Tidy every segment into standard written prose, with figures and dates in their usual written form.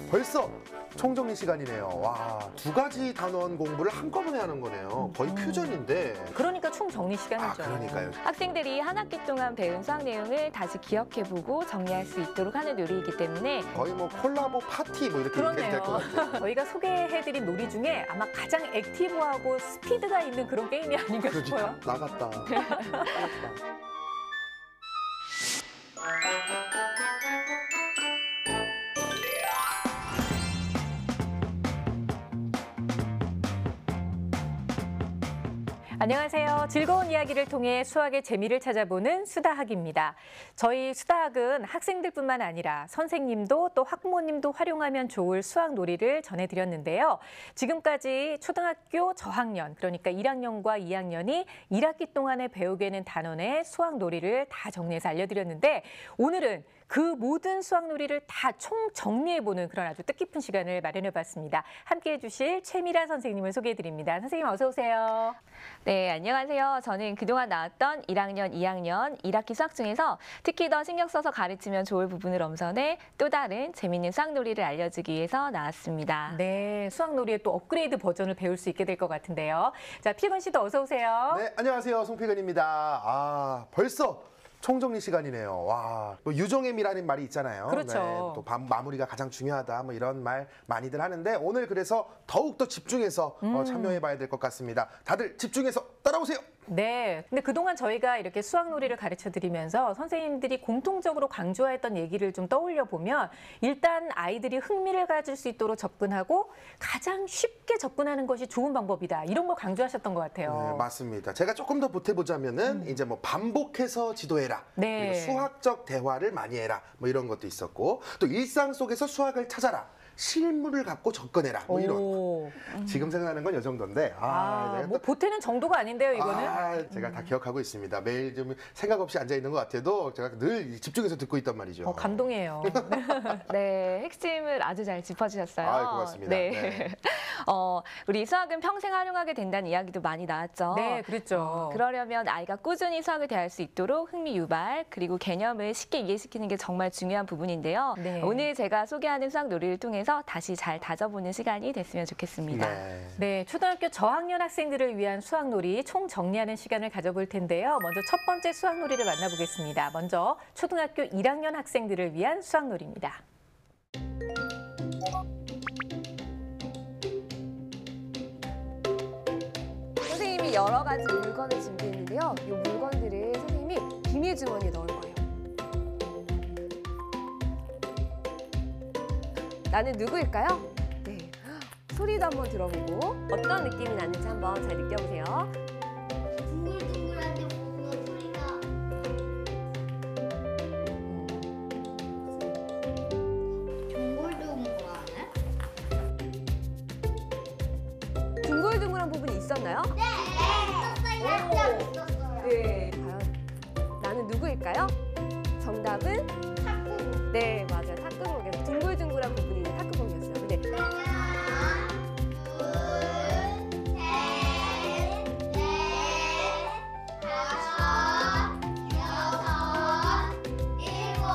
벌써 총정리 시간이네요. 와, 두 가지 단원 공부를 한꺼번에 하는 거네요. 거의 퓨전인데. 그러니까 총정리 시간이죠. 그러니까요. 학생들이 한 학기 동안 배운 수학 내용을 다시 기억해보고 정리할 수 있도록 하는 놀이이기 때문에 거의 뭐 콜라보 파티 뭐 이렇게 얘기해도 될 것 같아요. 저희가 소개해드린 놀이 중에 아마 가장 액티브하고 스피드가 있는 그런 게임이 아닌가 싶어요. 나갔다. 안녕하세요. 즐거운 이야기를 통해 수학의 재미를 찾아보는 수다학입니다. 저희 수다학은 학생들뿐만 아니라 선생님도 또 학부모님도 활용하면 좋을 수학 놀이를 전해드렸는데요. 지금까지 초등학교 저학년, 그러니까 1학년과 2학년이 1학기 동안에 배우게 되는 단원의 수학 놀이를 다 정리해서 알려드렸는데 오늘은 그 모든 수학 놀이를 다 총정리해보는 그런 아주 뜻깊은 시간을 마련해봤습니다. 함께해 주실 최미라 선생님을 소개해드립니다. 선생님 어서 오세요. 네, 안녕하세요. 저는 그동안 나왔던 1학년, 2학년 1학기 수학 중에서 특히 더 신경 써서 가르치면 좋을 부분을 엄선해 또 다른 재미있는 수학 놀이를 알려주기 위해서 나왔습니다. 네, 수학 놀이의 또 업그레이드 버전을 배울 수 있게 될 것 같은데요. 자, 필건 씨도 어서 오세요. 네, 안녕하세요. 송필근입니다. 벌써 총정리 시간이네요. 와, 뭐 유종의미라는 말이 있잖아요. 그렇죠. 네, 또 마무리가 가장 중요하다. 뭐 이런 말 많이들 하는데 오늘 그래서 더욱 더 집중해서 참여해봐야 될 것 같습니다. 다들 집중해서 따라오세요. 네, 근데 그동안 저희가 이렇게 수학 놀이를 가르쳐드리면서 선생님들이 공통적으로 강조했던 얘기를 좀 떠올려 보면 일단 아이들이 흥미를 가질 수 있도록 접근하고 가장 쉽게 접근하는 것이 좋은 방법이다. 이런 걸 강조하셨던 것 같아요. 네, 맞습니다. 제가 조금 더 보태보자면은 이제 뭐 반복해서 지도해라. 네. 그리고 수학적 대화를 많이 해라. 뭐 이런 것도 있었고 또 일상 속에서 수학을 찾아라. 실물을 갖고 접근해라. 뭐 이런 거. 지금 생각나는 건 이 정도인데. 제가 뭐 보태는 정도가 아닌데요, 이거는. 제가 다 기억하고 있습니다. 매일 좀 생각 없이 앉아 있는 것 같아도 제가 늘 집중해서 듣고 있단 말이죠. 감동이에요. 네, 핵심을 아주 잘 짚어주셨어요. 고맙습니다. 네. 네. 우리 수학은 평생 활용하게 된다는 이야기도 많이 나왔죠. 네, 그렇죠. 그러려면 아이가 꾸준히 수학을 대할 수 있도록 흥미 유발 그리고 개념을 쉽게 이해시키는 게 정말 중요한 부분인데요. 네. 오늘 제가 소개하는 수학 놀이를 통해서 다시 잘 다져보는 시간이 됐으면 좋겠습니다. 네, 초등학교 저학년 학생들을 위한 수학 놀이 총 정리하는 시간을 가져볼 텐데요. 먼저 첫 번째 수학 놀이를 만나보겠습니다. 먼저 초등학교 1학년 학생들을 위한 수학 놀이입니다. 선생님이 여러 가지 물건을 준비했는데요. 이 물건들을 선생님이 비밀 주머니에 넣을 거예요. 나는 누구일까요? 네, 소리도 한번 들어보고 어떤 느낌이 나는지 한번 잘 느껴보세요. 둥글둥글한데 뭔가 소리가 둥글둥글하네? 둥글둥글한 부분이 있었나요? 있었어요. 네. 과연 나는 누구일까요? 정답은 탁구. 네, 맞아요. 탁구공이었어요. 둥글둥글한 부분이 있는 탁구공이었어요. 근데 하나, 둘, 셋, 넷, 다섯, 여섯, 일곱.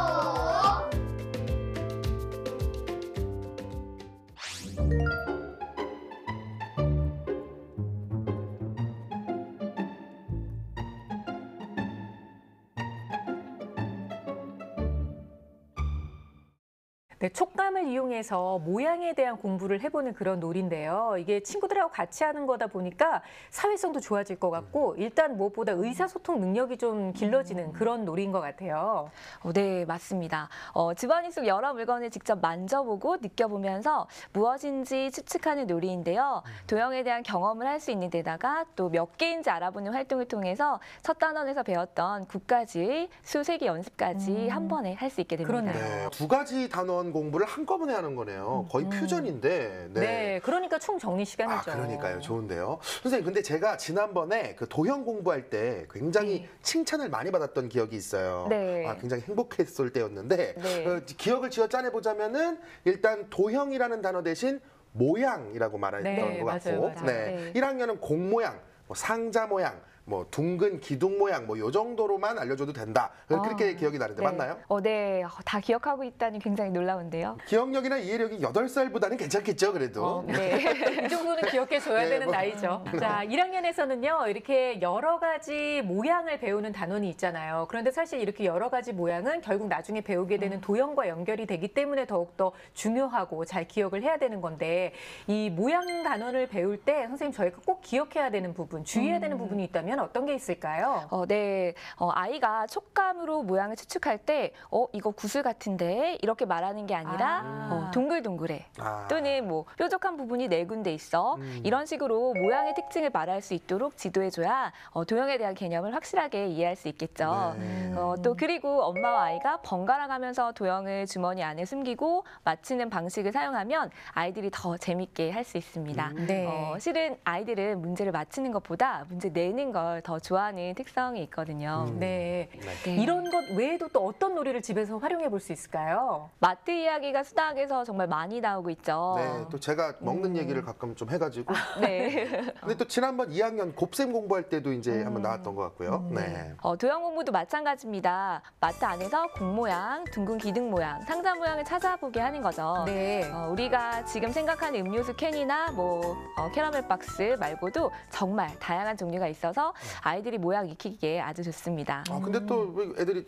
네, 촉감을 이용해서 모양에 대한 공부를 해보는 그런 놀이인데요. 이게 친구들하고 같이 하는 거다 보니까 사회성도 좋아질 것 같고 일단 무엇보다 의사소통 능력이 좀 길러지는 그런 놀이인 것 같아요. 네, 맞습니다. 집안일 속 여러 물건을 직접 만져보고 느껴보면서 무엇인지 추측하는 놀이인데요. 도형에 대한 경험을 할 수 있는 데다가 또 몇 개인지 알아보는 활동을 통해서 첫 단원에서 배웠던 9가지의 수세기 연습까지 한 번에 할 수 있게 됩니다. 그렇네요. 네, 두 가지 단원 공부를 한꺼번에 하는 거네요. 거의 퓨전인데. 네, 그러니까 총정리 시간이죠. 그러니까요. 좋은데요. 선생님, 근데 제가 지난번에 그 도형 공부할 때 굉장히 칭찬을 많이 받았던 기억이 있어요. 네. 굉장히 행복했을 때였는데 네. 기억을 지어 짜내보자면은 일단 도형이라는 단어 대신 모양이라고 말했던 네, 것 같고 맞아요. 네. 네. 1학년은 공 모양, 뭐 상자 모양, 뭐 둥근 기둥 모양 뭐 요 정도로만 알려줘도 된다. 그렇게 기억이 나는데 맞나요? 네. 다 기억하고 있다니 굉장히 놀라운데요. 기억력이나 이해력이 8살보다는 괜찮겠죠, 그래도. 이 정도는 기억해줘야 네, 되는 뭐. 나이죠. 자, 1학년에서는요, 이렇게 여러 가지 모양을 배우는 단원이 있잖아요. 그런데 사실 이렇게 여러 가지 모양은 결국 나중에 배우게 되는 도형과 연결이 되기 때문에 더욱더 중요하고 잘 기억을 해야 되는 건데, 이 모양 단원을 배울 때 선생님 저희가 꼭 기억해야 되는 부분, 주의해야 되는 부분이 있다면 어떤 게 있을까요? 네. 아이가 촉감으로 모양을 추측할 때, 이거 구슬 같은데? 이렇게 말하는 게 아니라, 동글동글해. 또는 뭐, 뾰족한 부분이 4군데 있어. 이런 식으로 모양의 특징을 말할 수 있도록 지도해줘야 도형에 대한 개념을 확실하게 이해할 수 있겠죠. 네. 또 그리고 엄마와 아이가 번갈아 가면서 도형을 주머니 안에 숨기고 맞히는 방식을 사용하면 아이들이 더 재밌게 할 수 있습니다. 네. 실은 아이들은 문제를 맞히는 것보다 문제 내는 걸 더 좋아하는 특성이 있거든요. 네. 네. 이런 것 외에도 또 어떤 놀이를 집에서 활용해 볼 수 있을까요? 마트 이야기가 수다학에서 정말 많이 나오고 있죠. 네, 또 제가 먹는 얘기를 가끔 좀 해가지고. 네. 근데 또 지난번 2학년 곱셈 공부할 때도 이제 한번 나왔던 것 같고요. 네. 도형 공부도 마찬가지입니다. 마트 안에서 공 모양, 둥근 기둥 모양, 상자 모양을 찾아보게 하는 거죠. 네. 우리가 지금 생각하는 음료수 캔이나 뭐 캐러멜 박스 말고도 정말 다양한 종류가 있어서 아이들이 모양 익히기에 아주 좋습니다. 근데 또 애들이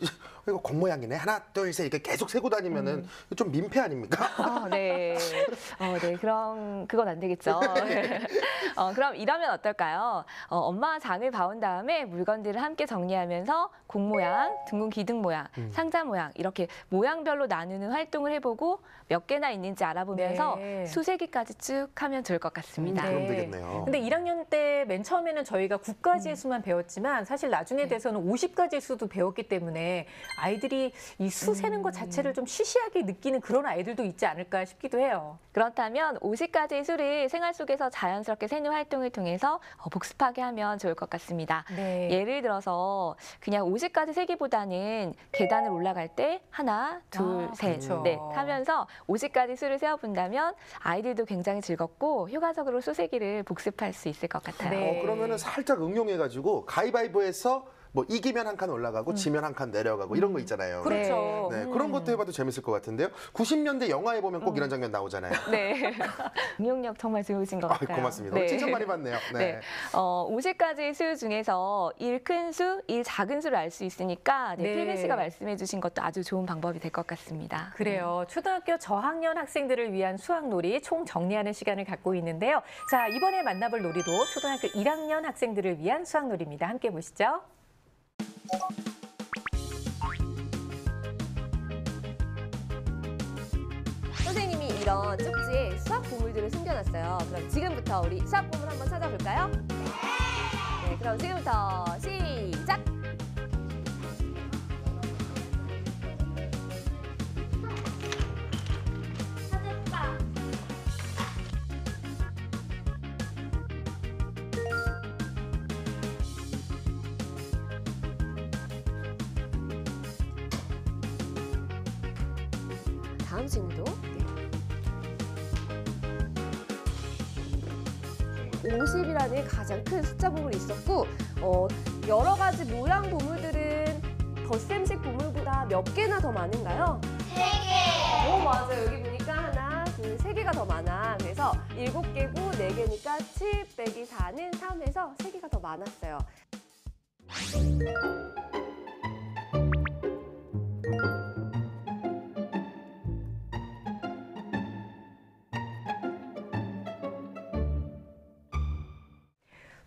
이거 공 모양이네. 하나, 둘, 셋 이렇게 계속 세고 다니면은 좀 민폐 아닙니까? 네. 네. 그럼 그건 안 되겠죠. 그럼 이러면 어떨까요? 엄마와 장을 봐온 다음에 물건들을 함께 정리하면서 공 모양, 둥근 기둥 모양, 상자 모양 이렇게 모양별로 나누는 활동을 해보고 몇 개나 있는지 알아보면서 네. 수세기까지 쭉 하면 좋을 것 같습니다. 그럼 되겠네요. 근데 1학년 때 맨 처음에는 저희가 9가지의 수만 배웠지만 사실 나중에 돼서는 50가지의 수도 배웠기 때문에 아이들이 이 수 세는 것 자체를 좀 시시하게 느끼는 그런 아이들도 있지 않을까 싶기도 해요. 그렇다면 50가지의 수를 생활 속에서 자연스럽게 세는 활동을 통해서 복습하게 하면 좋을 것 같습니다. 네. 예를 들어서 그냥 50가지 세기보다는 계단을 올라갈 때 하나, 둘, 셋 그렇죠. 네, 하면서 50가지 수를 세어본다면 아이들도 굉장히 즐겁고 효과적으로 수세기를 복습할 수 있을 것 같아요. 네. 그러면은 살짝 응용해가지고 가위바위보에서 뭐 이기면 한 칸 올라가고 지면 한 칸 내려가고 이런 거 있잖아요. 그렇죠. 네, 그런 것도 해봐도 재밌을 것 같은데요. 90년대 영화에 보면 꼭 이런 장면 나오잖아요. 네. 응용력 정말 좋으신 것 같아요. 고맙습니다. 네. 칭찬 많이 받네요. 네. 네. 50가지의 수 중에서 1 큰 수, 1 작은 수를 알 수 있으니까 네. 필빈 씨가 말씀해 주신 것도 아주 좋은 방법이 될 것 같습니다. 그래요. 초등학교 저학년 학생들을 위한 수학놀이 총 정리하는 시간을 갖고 있는데요. 자, 이번에 만나볼 놀이도 초등학교 1학년 학생들을 위한 수학놀이입니다. 함께 보시죠. 선생님이 이런 쪽지에 수학 보물들을 숨겨놨어요. 그럼 지금부터 우리 수학 보물 한번 찾아볼까요? 네, 그럼 지금부터 시작! 찾았다. 다음 친구도. 50이라는 가장 큰 숫자 보물이 있었고, 여러 가지 모양 보물들은 덧셈식 보물보다 몇 개나 더 많은가요? 3개. 맞아요. 여기 보니까 하나, 둘, 3개가 더 많아. 그래서 7개고 4개니까 7 빼기 4는 3에서 3개가 더 많았어요.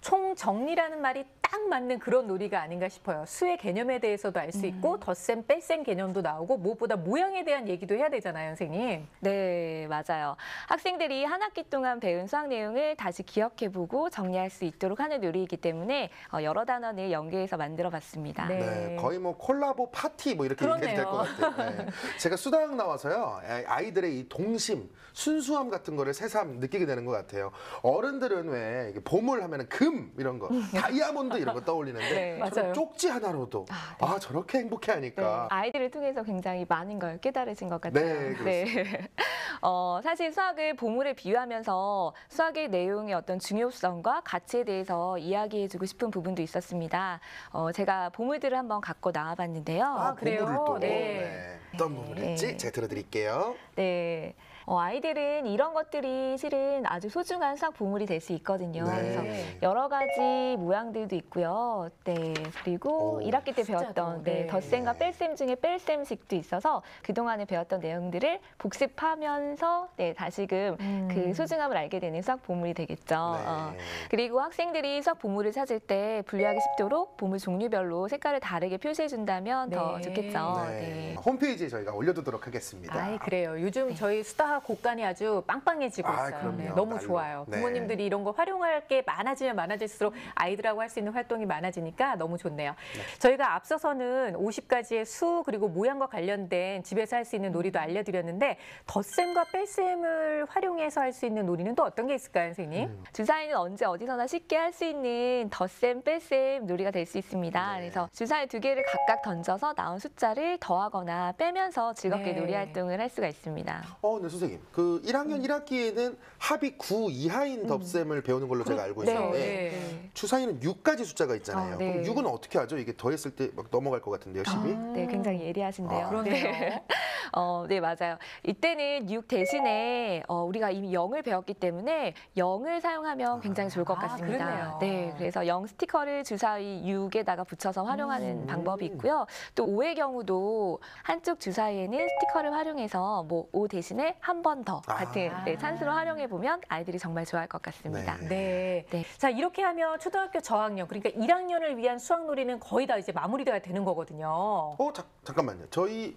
총정리라는 말이 딱 맞는 그런 놀이가 아닌가 싶어요. 수의 개념에 대해서도 알 수 있고 덧셈, 뺄셈 개념도 나오고 무엇보다 모양에 대한 얘기도 해야 되잖아요, 선생님. 네, 맞아요. 학생들이 한 학기 동안 배운 수학 내용을 다시 기억해보고 정리할 수 있도록 하는 놀이이기 때문에 여러 단원을 연계해서 만들어봤습니다. 네. 네, 거의 뭐 콜라보 파티 뭐 이렇게 얘기해도 될 것 같아요. 네. 제가 수다학 나와서요, 아이들의 이 동심, 순수함 같은 거를 새삼 느끼게 되는 것 같아요. 어른들은 왜 이게 보물 하면은 금 이런 이런 거, 다이아몬드 이런 거 떠올리는데 네. 저는 맞아요. 쪽지 하나로도 저렇게 행복해하니까. 네, 아이들을 통해서 굉장히 많은 걸 깨달으신 것 같아요. 네, 그렇습니다. 사실 수학을 보물에 비유하면서 수학의 내용의 어떤 중요성과 가치에 대해서 이야기해주고 싶은 부분도 있었습니다. 제가 보물들을 한번 갖고 나와봤는데요. 그래요? 보물을 또. 네. 어떤 보물일지 네. 제가 들어드릴게요. 네. 아이들은 이런 것들이 실은 아주 소중한 수학 보물이 될 수 있거든요. 네. 그래서 여러 가지 모양들도 있고요. 네. 그리고 오, 1학기 때 숫자도, 배웠던 네. 덧셈과 네. 뺄셈 중에 뺄셈식도 있어서 그동안에 배웠던 내용들을 복습하면서 다시금 그 소중함을 알게 되는 수학 보물이 되겠죠. 네. 그리고 학생들이 수학 보물을 찾을 때 분류하기 쉽도록 보물 종류별로 색깔을 다르게 표시해 준다면 더 네. 좋겠죠. 네. 네. 홈페이지에 저희가 올려두도록 하겠습니다. 아이, 그래요. 요즘 저희 수다 곡간이 아주 빵빵해지고 있어요. 그럼요. 네, 너무 날로. 좋아요. 네. 부모님들이 이런 거 활용할 게 많아지면 많아질수록 아이들하고 할 수 있는 활동이 많아지니까 너무 좋네요. 저희가 앞서서는 50가지의 수 그리고 모양과 관련된 집에서 할 수 있는 놀이도 알려드렸는데 덧셈과 뺄셈을 활용해서 할 수 있는 놀이는 또 어떤 게 있을까요, 선생님? 주사위는 언제 어디서나 쉽게 할 수 있는 덧셈, 뺄셈 놀이가 될 수 있습니다. 네. 그래서 주사위 2개를 각각 던져서 나온 숫자를 더하거나 빼면서 즐겁게 네. 놀이 활동을 할 수가 있습니다. 네, 선생님. 그 1학년 1학기에는 합이 9 이하인 덧셈을 배우는 걸로 제가 알고 네. 있는데 네. 주사위는 6가지 숫자가 있잖아요. 네. 그럼 6은 어떻게 하죠? 이게 더했을 때 막 넘어갈 것 같은데요, 10이? 네, 굉장히 예리하신데요. 그렇네요. 네. 네, 맞아요. 이때는 6 대신에 우리가 이미 0을 배웠기 때문에 0을 사용하면 굉장히 좋을 것 같습니다. 그러네요. 네, 그래서 0 스티커를 주사위 6에다가 붙여서 활용하는 방법이 있고요. 또 5의 경우도 한쪽 주사위에는 스티커를 활용해서 뭐 5 대신에 한 번 더 같은 찬스로 활용해 보면 아이들이 정말 좋아할 것 같습니다. 네. 네. 네. 자, 이렇게 하면 초등학교 저학년, 그러니까 1학년을 위한 수학놀이는 거의 다 이제 마무리가 되는 거거든요. 잠깐만요. 저희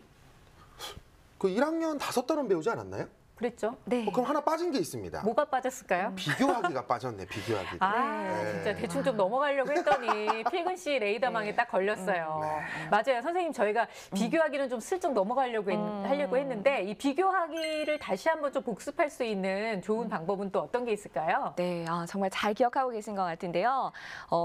그 1학년 5단원 배우지 않았나요? 그랬죠? 네. 그럼 하나 빠진 게 있습니다. 뭐가 빠졌을까요? 비교하기가 빠졌네, 비교하기가. 아, 네. 진짜 대충 좀 넘어가려고 했더니 필근 씨 레이더망에 딱 걸렸어요. 맞아요. 선생님, 저희가 비교하기는 좀 슬쩍 넘어가려고 하려고 했는데 이 비교하기를 다시 한번 좀 복습할 수 있는 좋은 방법은 또 어떤 게 있을까요? 네, 정말 잘 기억하고 계신 것 같은데요.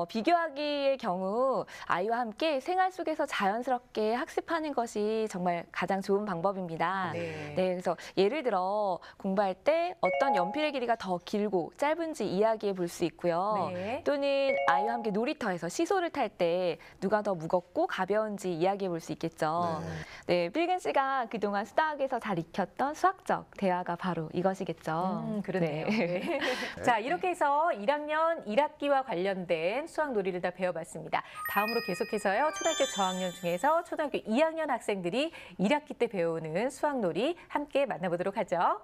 비교하기의 경우 아이와 함께 생활 속에서 자연스럽게 학습하는 것이 정말 가장 좋은 방법입니다. 네. 네, 그래서 예를 들어 공부할 때 어떤 연필의 길이가 더 길고 짧은지 이야기해 볼 수 있고요. 네. 또는 아이와 함께 놀이터에서 시소를 탈 때 누가 더 무겁고 가벼운지 이야기해 볼 수 있겠죠. 네, 필근 씨가 그동안 수다학에서 잘 익혔던 수학적 대화가 바로 이것이겠죠. 그러네요. 네. 네. 자, 이렇게 해서 1학년 1학기와 관련된 수학 놀이를 다 배워봤습니다. 다음으로 계속해서요, 초등학교 저학년 중에서 초등학교 2학년 학생들이 1학기 때 배우는 수학 놀이 함께 만나보도록 하죠.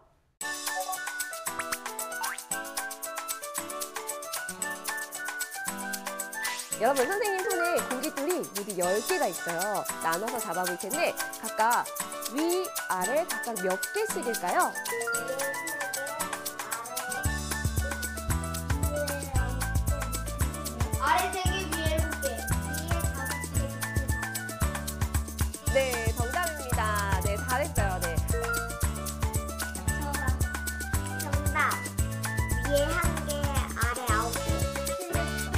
여러분, 선생님 손에 공깃돌이 모두 10개가 있어요. 나눠서 잡아볼 텐데 각각 위, 아래 각각 몇 개씩일까요? 아래 3개, 위에 2개. 위에 5개. 네, 정답입니다. 네, 잘했어요. 네. 정답. 위에 1개, 아래 9개. 틀렸어.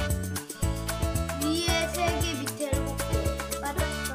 위에 3개, 밑에 7개. 맞았어.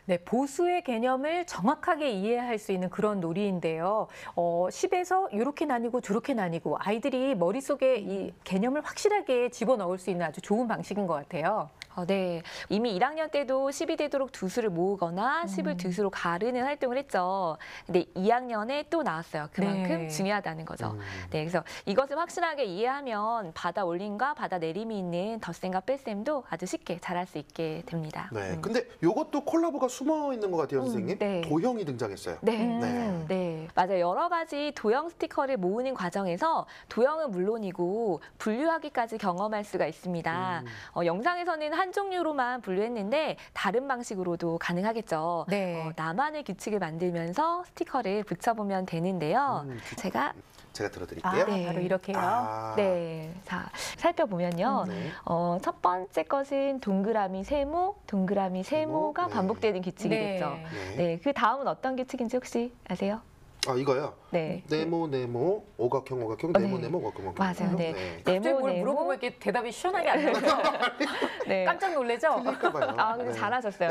네, 보수의 개념을 정확하게 이해할 수 있는 그런 놀이인데요. 10에서 이렇게 나뉘고 저렇게 나뉘고 아이들이 머릿속에 이 개념을 확실하게 집어넣을 수 있는 아주 좋은 방식인 것 같아요. 네, 이미 1학년 때도 10이 되도록 두 수를 모으거나 10을 두 수로 가르는 활동을 했죠. 근데 2학년에 또 나왔어요. 그만큼 네. 중요하다는 거죠. 네, 그래서 이것을 확실하게 이해하면 받아 올림과 받아 내림이 있는 덧셈과 뺄셈도 아주 쉽게 잘할 수 있게 됩니다. 네. 근데 이것도 콜라보가 숨어 있는 것 같아요, 선생님. 네. 도형이 등장했어요. 네. 네. 네, 맞아요. 여러 가지 도형 스티커를 모으는 과정에서 도형은 물론이고 분류하기까지 경험할 수가 있습니다. 영상에서는 한 한 종류로만 분류했는데 다른 방식으로도 가능하겠죠. 네. 나만의 규칙을 만들면서 스티커를 붙여보면 되는데요. 제가 아, 들어드릴게요. 네. 바로 이렇게요. 아, 네, 자 살펴보면요. 네. 첫 번째 것은 동그라미 세모, 동그라미 세모가 네. 반복되는 규칙이 네. 됐죠. 네. 네, 그 다음은 어떤 규칙인지 혹시 아세요? 아, 이거요. 네, 네모, 오각형, 네. 네모, 오각형. 맞아요. 네. 갑자기 네모, 뭘 네모. 물어보면 이렇게 대답이 시원하게 안 나와요. 네. 깜짝 놀라죠? 틀릴까봐요. 아, 근데 잘하셨어요.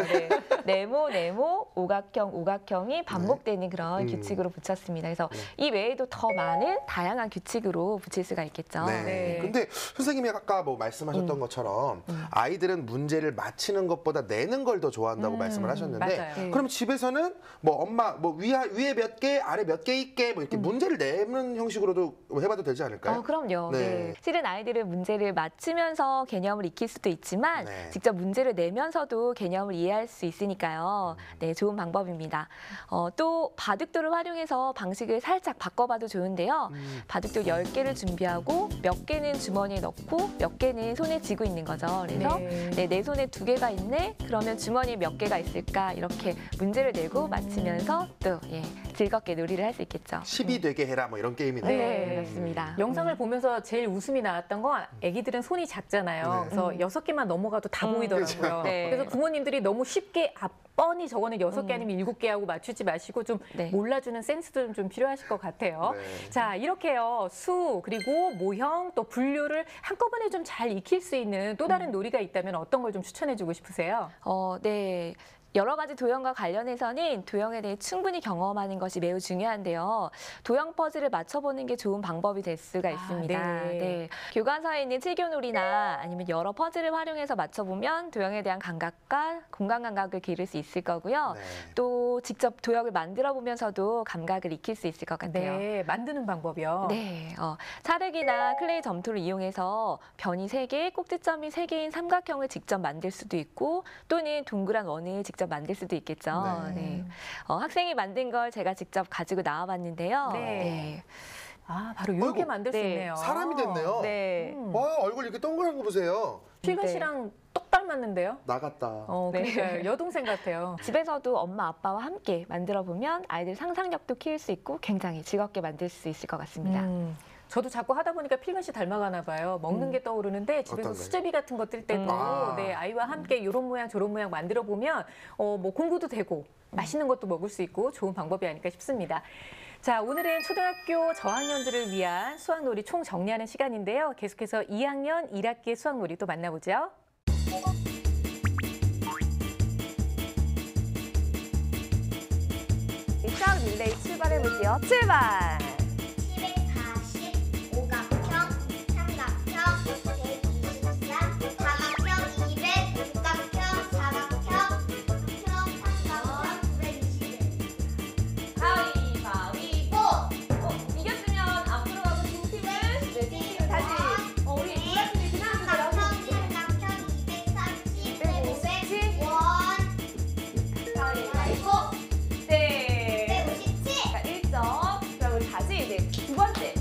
네. 네모, 오각형이 반복되는 그런 네. 규칙으로 붙였습니다. 그래서 네. 이 외에도 더 많은 다양한 규칙으로 붙일 수가 있겠죠. 네. 네. 근데 선생님이 아까 뭐 말씀하셨던 것처럼 아이들은 문제를 맞히는 것보다 내는 걸 더 좋아한다고 말씀을 하셨는데 맞아요. 네. 그럼 집에서는 뭐 엄마 뭐 위에 몇 개, 아래 몇 개 있게 뭐 이렇게 문제를 내는 형식으로도 해봐도 되지 않을까요? 그럼요. 네. 네. 실은 아이들은 문제를 맞추면서 개념을 익힐 수도 있지만 네. 직접 문제를 내면서도 개념을 이해할 수 있으니까요. 네, 좋은 방법입니다. 또 바둑돌을 활용해서 방식을 살짝 바꿔봐도 좋은데요. 바둑돌 10개를 준비하고 몇 개는 주머니에 넣고 몇 개는 손에 쥐고 있는 거죠. 그래서 네. 내 손에 2개가 있네? 그러면 주머니에 몇 개가 있을까? 이렇게 문제를 내고 맞히면서 또 즐겁게 놀이를 할 수 있겠죠. 10이 되게 해라 뭐 이런 게임이네요. 네, 맞습니다. 영상을 보면서 제일 웃음이 나왔던 건 애기들은 손이 작잖아요. 네. 그래서 6개만 넘어가도 다 보이더라고요. 네. 그래서 부모님들이 너무 쉽게 뻔히 저거는 6개 아니면 7개 하고 맞추지 마시고 좀 네. 몰라주는 센스도 좀 필요하실 것 같아요. 네. 자, 이렇게요. 수, 그리고 모형, 또 분류를 한꺼번에 좀 잘 익힐 수 있는 또 다른 놀이가 있다면 어떤 걸 좀 추천해주고 싶으세요? 네. 여러 가지 도형과 관련해서는 도형에 대해 충분히 경험하는 것이 매우 중요한데요. 도형 퍼즐을 맞춰보는 게 좋은 방법이 될 수가 있습니다. 네. 네. 교과서에 있는 칠교놀이나 아니면 여러 퍼즐을 활용해서 맞춰보면 도형에 대한 감각과 공간 감각을 기를 수 있을 거고요. 네. 또 직접 도형을 만들어 보면서도 감각을 익힐 수 있을 것 같아요. 네, 만드는 방법이요. 네, 찰흙이나 클레이 점토를 이용해서 변이 3개, 꼭지점이 3개인 삼각형을 직접 만들 수도 있고 또는 동그란 원을 직접 만들 수도 있겠죠. 네. 네. 학생이 만든 걸 제가 직접 가지고 나와봤는데요. 네. 아, 바로 이렇게 아이고, 만들 수 네. 있네요. 사람이 됐네요. 네. 와, 얼굴 이렇게 동그란 거 보세요. 필근 네. 씨랑 똑 닮았는데요? 나갔다. 네. 그러니까 여동생 같아요. 집에서도 엄마, 아빠와 함께 만들어 보면 아이들 상상력도 키울 수 있고 굉장히 즐겁게 만들 수 있을 것 같습니다. 저도 자꾸 하다 보니까 필근 씨 닮아가나 봐요. 먹는 게 떠오르는데 집에서 어떤 거요? 수제비 같은 거 뜰 때도 아. 네, 아이와 함께 이런 모양 저런 모양 만들어 보면 뭐 공부도 되고 맛있는 것도 먹을 수 있고 좋은 방법이 아닐까 싶습니다. 자, 오늘은 초등학교 저학년들을 위한 수학놀이 총 정리하는 시간인데요. 계속해서 2학년 1학기의 수학놀이 또 만나보죠. 수학 릴레이 출발해볼게요. 출발! 740 오각형, 삼각형, 124 사각형, 200 육각형, 사각형, 삼각형, 삼각형, 921 가위바위보! 이겼으면 앞으로 가고 진 팀을 팀을 다시 우리 노란 팀이 그냥 삼각형, 삼각형, 230 150 원 가위바위보! 네! 157 자, 1점. 그럼 우리 다시 이제 두 번째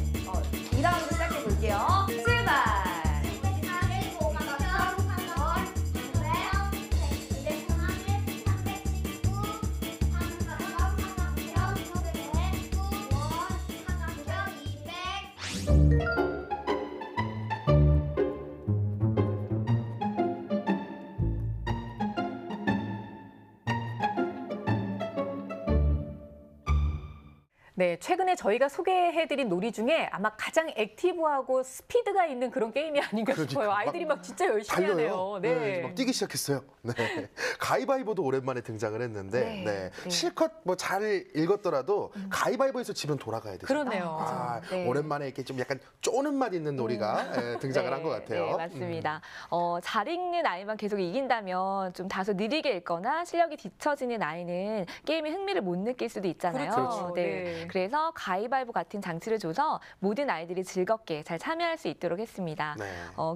2라운드 시작해 볼게요. 출발! 141 오각형, 삼각형, 200 319 삼각형, 109 원 사각형, 200 네, 최근에 저희가 소개해드린 놀이 중에 아마 가장 액티브하고 스피드가 있는 그런 게임이 아닌가 싶어요. 그러니까 아이들이 막 진짜 열심히 달려요. 하네요. 네. 막 뛰기 시작했어요. 네. 가위바위보도 오랜만에 등장을 했는데 네. 네. 네. 실컷 뭐 잘 읽었더라도 가위바위보에서 지면 돌아가야 돼요. 그러네요. 아, 네. 오랜만에 이렇게 좀 약간 쪼는 맛 있는 놀이가 등장을 한 것 같아요. 네, 맞습니다. 잘 읽는 아이만 계속 이긴다면 좀 다소 느리게 읽거나 실력이 뒤처지는 아이는 게임에 흥미를 못 느낄 수도 있잖아요. 그렇죠. 네. 그래서 가위바위보 같은 장치를 줘서 모든 아이들이 즐겁게 잘 참여할 수 있도록 했습니다. 네.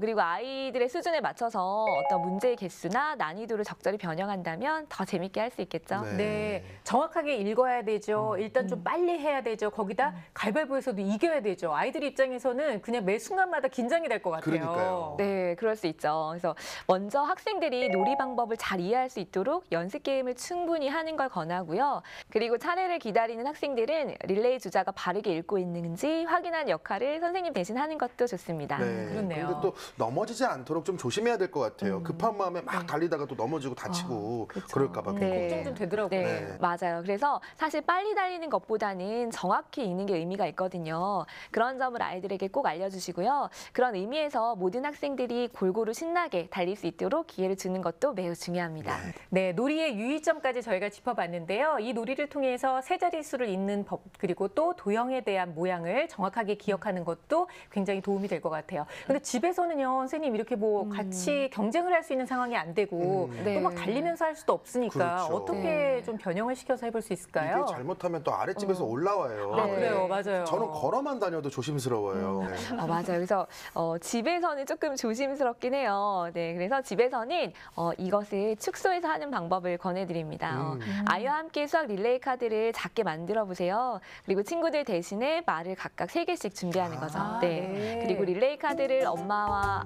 그리고 아이들의 수준에 맞춰서 어떤 문제의 개수나 난이도를 적절히 변형한다면 더 재밌게 할 수 있겠죠. 네, 정확하게 읽어야 되죠. 일단 좀 빨리 해야 되죠. 거기다 가위바위보에서도 이겨야 되죠. 아이들 입장에서는 그냥 매 순간마다 긴장이 될 것 같아요. 그러니까요. 네, 그럴 수 있죠. 그래서 먼저 학생들이 놀이 방법을 잘 이해할 수 있도록 연습 게임을 충분히 하는 걸 권하고요. 그리고 차례를 기다리는 학생들은 릴레이 주자가 바르게 읽고 있는지 확인하는 역할을 선생님 대신 하는 것도 좋습니다. 네. 그렇네요. 근데 또 넘어지지 않도록 좀 조심해야 될 것 같아요. 급한 마음에 막 달리다가 또 넘어지고 다치고 그럴까 봐. 네. 걱정 좀 되더라고요. 네, 네. 맞아요. 그래서 사실 빨리 달리는 것보다는 정확히 읽는 게 의미가 있거든요. 그런 점을 아이들에게 꼭 알려주시고요. 그런 의미에서 모든 학생들이 골고루 신나게 달릴 수 있도록 기회를 주는 것도 매우 중요합니다. 네, 놀이의 유의점까지 저희가 짚어봤는데요. 이 놀이를 통해서 세 자릿수를 읽는 법 그리고 또 도형에 대한 모양을 정확하게 기억하는 것도 굉장히 도움이 될 것 같아요. 근데 집에서는요, 선생님 이렇게 뭐 같이 경쟁을 할 수 있는 상황이 안 되고 네. 또 막 달리면서 할 수도 없으니까 그렇죠. 어떻게 네. 좀 변형을 시켜서 해볼 수 있을까요? 이게 잘못하면 또 아랫집에서 올라와요. 아, 네. 그래요, 맞아요. 저는 걸어만 다녀도 조심스러워요. 네. 맞아요. 그래서 집에서는 조금 조심스럽긴 해요. 네, 그래서 집에서는 이것을 축소해서 하는 방법을 권해드립니다. 아이와 함께 수학 릴레이 카드를 작게 만들어 보세요. 그리고 친구들 대신에 말을 각각 3개씩 준비하는 거죠. 아, 네. 네. 그리고 릴레이 카드를 엄마와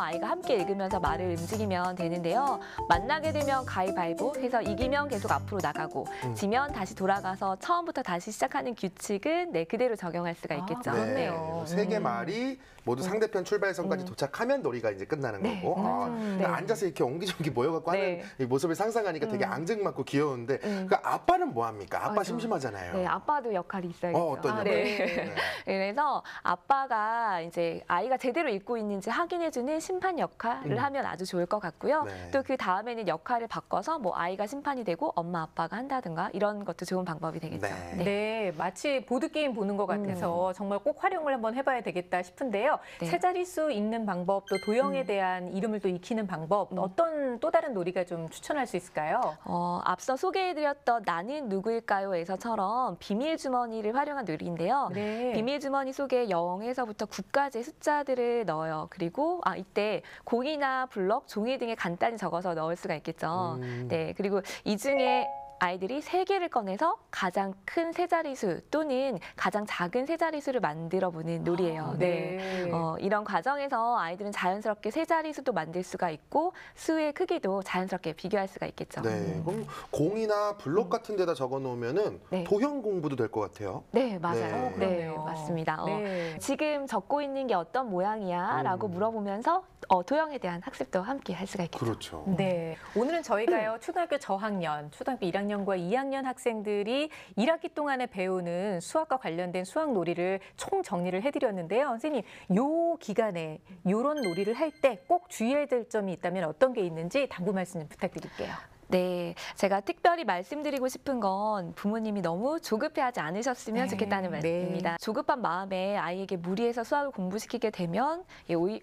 아이가 함께 읽으면서 말을 움직이면 되는데요. 만나게 되면 가위바위보 해서 이기면 계속 앞으로 나가고 지면 다시 돌아가서 처음부터 다시 시작하는 규칙은 그대로 적용할 수가 있겠죠. 아, 그렇네요. 세 개 말이 모두 상대편 출발선까지 도착하면 놀이가 이제 끝나는 거고. 네. 앉아서 이렇게 옹기종기 모여갖고 네. 하는 이 모습을 상상하니까 되게 앙증맞고 귀여운데 그 아빠는 뭐 합니까? 아빠 맞아. 심심하잖아요. 네, 아빠도 역할이 있어야겠죠. 어떤 역할? 네. 네. 그래서 아빠가 이제 아이가 제대로 읽고 있는지 확인해주는 심판 역할을 하면 아주 좋을 것 같고요. 네. 또 그 다음에는 역할을 바꿔서 뭐 아이가 심판이 되고 엄마 아빠가 한다든가 이런 것도 좋은 방법이 되겠죠. 네. 네, 마치 보드게임 보는 것 같아서 정말 꼭 활용을 한번 해봐야 되겠다 싶은데요. 네. 세 자릿수 읽는 방법, 또 도형에 대한 이름을 또 익히는 방법, 어떤 또 다른 놀이가 좀 추천할 수 있을까요? 앞서 소개해드렸던 나는 누구일까요?에서처럼 비밀 주머니를 활용한 놀이인데요. 네. 비밀 주머니 속에 0에서부터 9까지의 숫자들을 넣어요. 그리고 이때 공이나 블럭, 종이 등에 간단히 적어서 넣을 수가 있겠죠. 네, 그리고 이 중에 아이들이 3개를 꺼내서 가장 큰 세 자릿수 또는 가장 작은 세 자릿수를 만들어 보는 놀이예요. 네. 이런 과정에서 아이들은 자연스럽게 세 자릿수도 만들 수가 있고 수의 크기도 자연스럽게 비교할 수가 있겠죠. 네. 그럼 공이나 블록 같은 데다 적어 놓으면은 네. 도형 공부도 될 것 같아요. 네, 맞아요. 네. 네, 그러네요. 맞습니다. 네. 지금 적고 있는 게 어떤 모양이야? 라고 물어보면서 도형에 대한 학습도 함께 할 수가 있겠죠. 그렇죠. 네, 오늘은 저희가요 초등학교 저학년, 초등학교 1학년과 2학년 학생들이 1학기 동안에 배우는 수학과 관련된 수학 놀이를 총 정리를 해드렸는데요. 선생님, 요 기간에 이런 놀이를 할 때 꼭 주의해야 될 점이 있다면 어떤 게 있는지 당부 말씀 좀 부탁드릴게요. 네, 제가 특별히 말씀드리고 싶은 건 부모님이 너무 조급해하지 않으셨으면 네. 좋겠다는 말씀입니다. 조급한 마음에 아이에게 무리해서 수학을 공부시키게 되면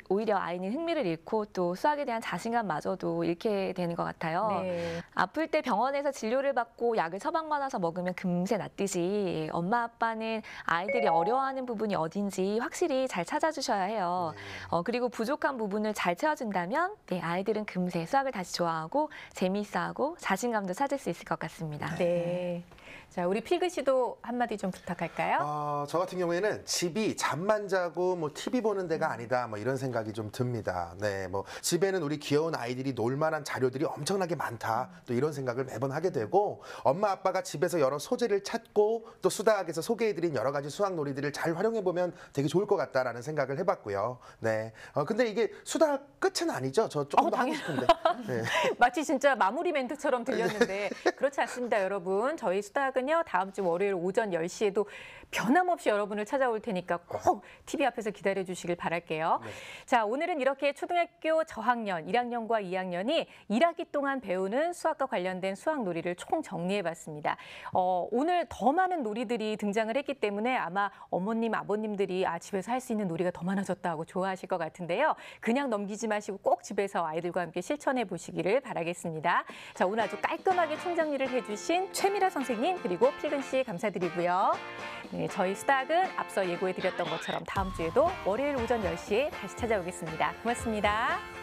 오히려 아이는 흥미를 잃고 또 수학에 대한 자신감마저도 잃게 되는 것 같아요. 네. 아플 때 병원에서 진료를 받고 약을 처방받아서 먹으면 금세 낫듯이 엄마 아빠는 아이들이 어려워하는 부분이 어딘지 확실히 잘 찾아주셔야 해요. 그리고 부족한 부분을 잘 채워준다면 아이들은 금세 수학을 다시 좋아하고 재미있어하고 자신감도 찾을 수 있을 것 같습니다. 네. 자, 우리 필그 씨도 한마디 좀 부탁할까요? 저 같은 경우에는 집이 잠만 자고 뭐 TV 보는 데가 아니다 뭐 이런 생각이 좀 듭니다. 네, 뭐 집에는 우리 귀여운 아이들이 놀만한 자료들이 엄청나게 많다. 또 이런 생각을 매번 하게 되고 엄마 아빠가 집에서 여러 소재를 찾고 또 수다학에서 소개해드린 여러 가지 수학 놀이들을 잘 활용해 보면 되게 좋을 것 같다라는 생각을 해봤고요. 네, 근데 이게 수다학 끝은 아니죠. 저 조금 더 하고 싶은데. 네. 마치 진짜 마무리 멘트처럼 들렸는데 그렇지 않습니다, 여러분. 저희 수다학은요 다음 주 월요일 오전 10시에도 변함없이 여러분을 찾아올 테니까 꼭 TV 앞에서 기다려 주시길 바랄게요. 네. 자, 오늘은 이렇게 초등학교 저학년 1학년과 2학년이 1학기 동안 배우는 수학과 관련된 수학 놀이를 총 정리해 봤습니다. 오늘 더 많은 놀이들이 등장을 했기 때문에 아마 어머님, 아버님들이 집에서 할 수 있는 놀이가 더 많아졌다고 좋아하실 것 같은데요. 그냥 넘기지 마시고 꼭 집에서 아이들과 함께 실천해 보시기를 바라겠습니다. 자, 오늘 아주 깔끔하게 총정리를 해주신 최미라 선생님 그리고 필근 씨 감사드리고요. 네, 저희 수다학은 앞서 예고해 드렸던 것처럼 다음 주에도 월요일 오전 10시에 다시 찾아오겠습니다. 고맙습니다.